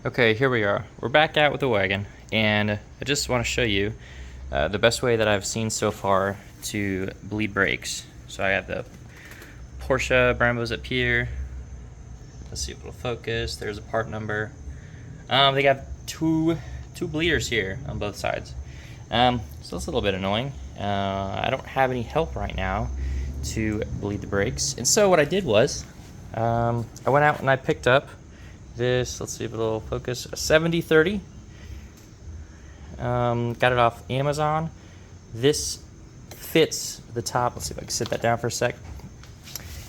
Okay, here we are. We're back out with the wagon, and I just want to show you the best way that I've seen so far to bleed brakes. So I have the Porsche Brembos up here. Let's see if it'll focus. There's a part number. They got two bleeders here on both sides. So it's a little bit annoying. I don't have any help right now to bleed the brakes, and so what I did was I went out and I picked up this, let's see if it'll focus, a 7030. Got it off Amazon. This fits the top. Let's see if I can sit that down for a sec.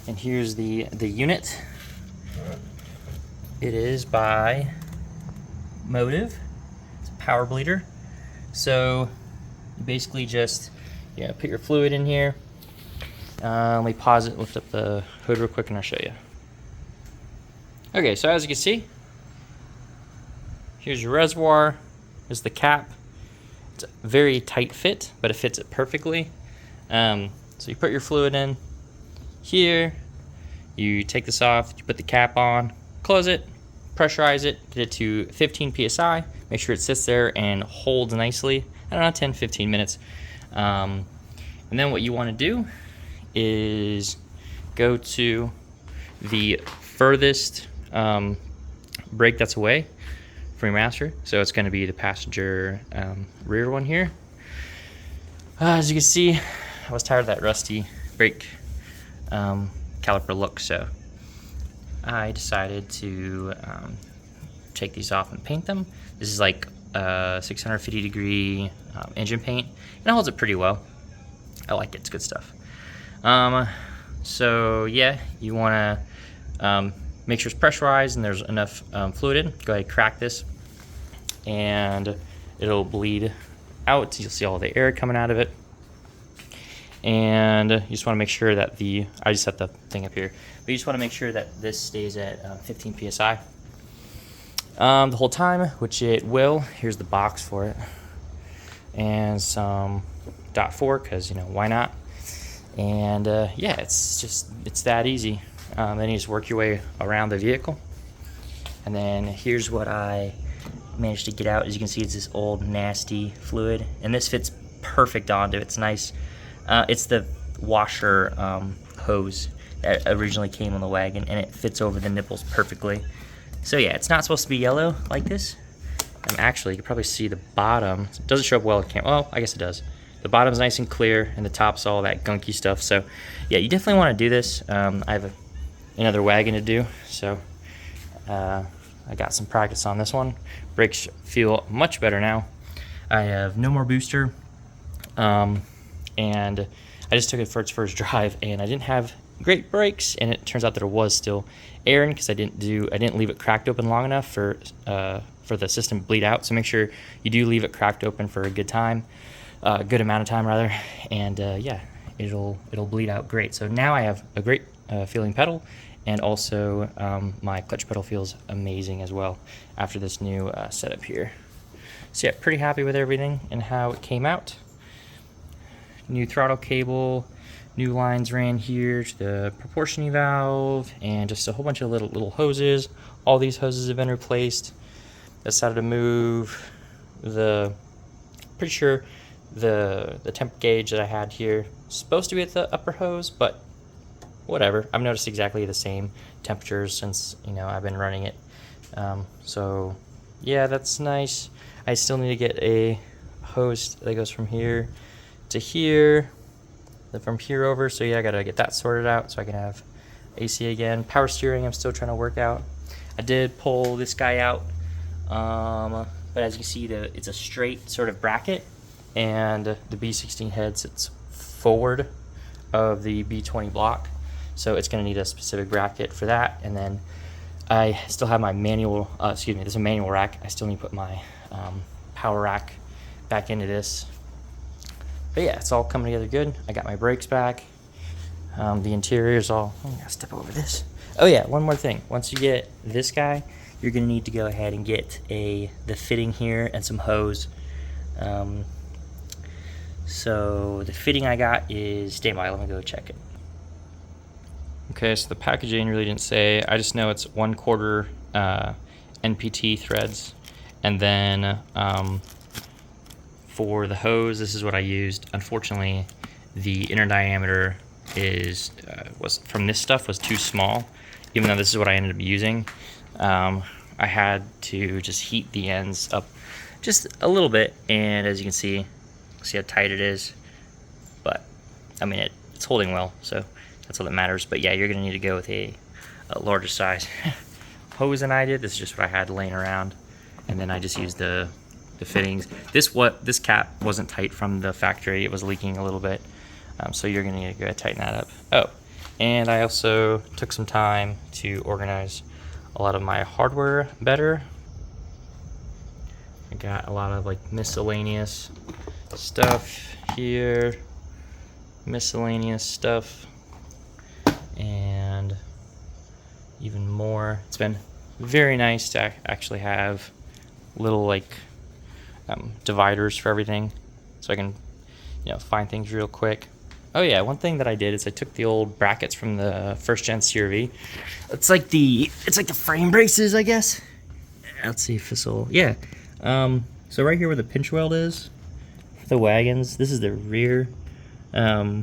And here's the unit. It is by Motive. It's a power bleeder. So you basically just put your fluid in here. Let me pause it, lift up the hood real quick, and I'll show you. Okay, so as you can see, here's your reservoir, here's the cap. It's a very tight fit, but it fits it perfectly. So you put your fluid in here, you take this off, you put the cap on, close it, pressurize it, get it to 15 psi, make sure it sits there and holds nicely, I don't know, 10-15 minutes. And then what you want to do is go to the furthest brake that's away from your master. So it's going to be the passenger rear one here. As you can see, I was tired of that rusty brake caliper look, so I decided to take these off and paint them. This is like 650 degree engine paint, and it holds it pretty well. I like it, it's good stuff. So yeah, you want to make sure it's pressurized and there's enough fluid in. Go ahead and crack this and it'll bleed out. You'll see all the air coming out of it. And you just want to make sure that I just set the thing up here, but you just want to make sure that this stays at 15 psi the whole time, which it will. Here's the box for it, and some .4, because why not. And yeah, it's that easy. Then you just work your way around the vehicle. And then here's what I managed to get out. As you can see, it's this old nasty fluid, and this fits perfect onto it. It's nice. It's the washer hose that originally came on the wagon, and it fits over the nipples perfectly. So yeah, it's not supposed to be yellow like this. Actually, you can probably see the bottom. It doesn't show up well on camera. Well, I guess it does. The bottom's nice and clear, and the top's all that gunky stuff. So yeah, you definitely want to do this. I have another wagon to do, so I got some practice on this one. Brakes feel much better now. I have no more booster, and I just took it for its first drive, and I didn't have great brakes, and it turns out that there was still air in, because I didn't leave it cracked open long enough for the system to bleed out. So make sure you do leave it cracked open for a good amount of time rather, and yeah, it'll bleed out great. So now I have a great feeling pedal, and also my clutch pedal feels amazing as well after this new setup here. So yeah, pretty happy with everything and how it came out. New throttle cable, new lines ran here to the proportioning valve, and just a whole bunch of little hoses. All these hoses have been replaced. Decided to move pretty sure the temp gauge that I had here is supposed to be at the upper hose, but whatever. I've noticed exactly the same temperatures since I've been running it. So yeah, that's nice. I still need to get a hose that goes from here to here, then from here over. So yeah, I gotta get that sorted out so I can have AC again. Power steering, I'm still trying to work out. I did pull this guy out, but as you can see, it's a straight sort of bracket, and the B16 head sits forward of the B20 block, so it's going to need a specific bracket for that. And then I still have my manual, this is a manual rack. I still need to put my power rack back into this. But yeah, it's all coming together good. I got my brakes back. The interior is all, I gotta step over this. Oh yeah, one more thing. Once you get this guy, you're gonna need to go ahead and get the fitting here and some hose. So the fitting I got is, stand by, let me go check it. Okay, so the packaging really didn't say. I just know it's 1/4 NPT threads. And then for the hose, this is what I used. Unfortunately, the inner diameter was from this stuff was too small, even though this is what I ended up using. I had to just heat the ends up just a little bit, and as you can see how tight it is. But I mean, it's holding well, so that's all that matters. But yeah, you're gonna need to go with a larger size hose than I did. This is just what I had laying around, and then I just used the fittings. This cap wasn't tight from the factory. It was leaking a little bit, so you're gonna need to go tighten that up. Oh, and I also took some time to organize a lot of my hardware better. I got a lot of like miscellaneous stuff here, miscellaneous stuff, and even more. It's been very nice to actually have little like dividers for everything, so I can find things real quick. Oh yeah, one thing that I did is I took the old brackets from the first gen CRV. It's like the frame braces, I guess. Let's see if this will, yeah. So right here where the pinch weld is for the wagons, this is the rear. I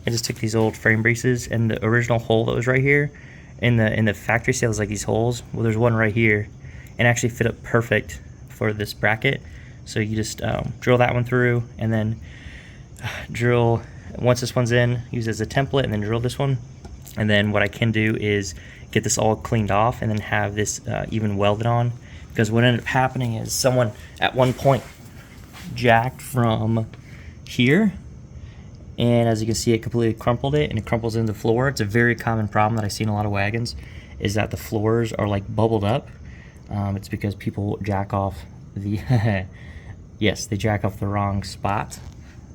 just took these old frame braces, and the original hole that was right here in the factory sale was like these holes. Well, there's one right here, and actually fit up perfect for this bracket. So you just drill that one through, and then drill, once this one's in, use it as a template, and then drill this one. And then what I can do is get this all cleaned off and then have this even welded on, because what ended up happening is someone at one point jacked from here, and as you can see, it completely crumpled it, and it crumples into the floor. It's a very common problem that I see in a lot of wagons, is that the floors are like bubbled up. It's because people jack off the yes, they jack off the wrong spot.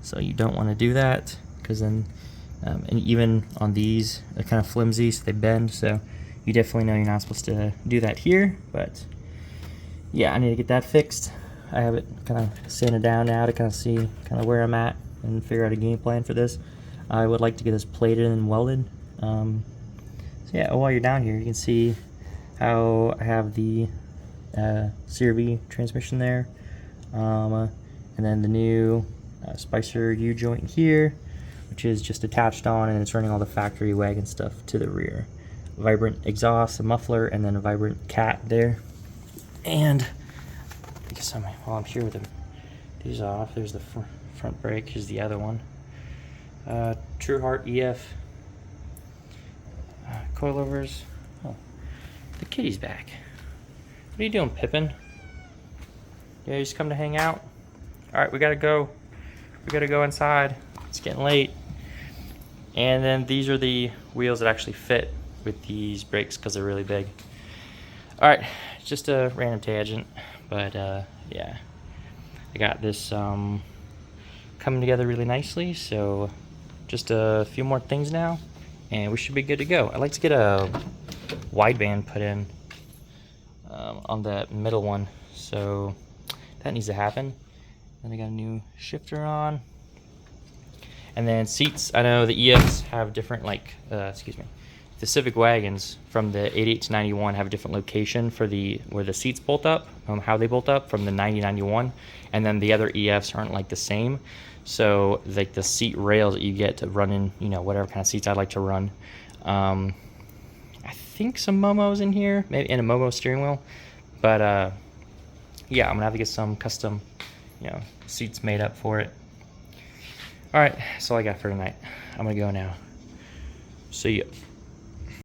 So you don't want to do that, because then and even on these, they're kind of flimsy, so they bend. So you definitely know you're not supposed to do that here. But yeah, I need to get that fixed. I have it kind of sanded down now to kind of see kind of where I'm at and figure out a game plan for this. I would like to get this plated and welded. So yeah, while you're down here, you can see how I have the CRV transmission there, and then the new Spicer U-joint here, which is just attached on, and it's running all the factory wagon stuff to the rear. Vibrant exhaust, a muffler, and then a vibrant cat there. And I guess while I'm here with them, these off, there's the front brake. Here's the other one. True Heart EF coilovers. Oh, the kitty's back. What are you doing, Pippin? Yeah, you just come to hang out? Alright, we gotta go. We gotta go inside. It's getting late. And then these are the wheels that actually fit with these brakes because they're really big. Alright, just a random tangent, but yeah. I got this coming together really nicely, so just a few more things now, and we should be good to go. I'd like to get a wideband put in on that middle one, so that needs to happen. Then I got a new shifter on, and then seats. I know the EFs have different, like excuse me, the Civic Wagons from the 88 to 91 have a different location for where the seats bolt up, how they bolt up from the 90-91, and then the other EFs aren't like the same. So like the seat rails that you get to run in, whatever kind of seats I'd like to run. I think some Momos in here, maybe, and a Momo steering wheel. But yeah, I'm gonna have to get some custom, seats made up for it. All right, that's all I got for tonight. I'm gonna go now. See ya.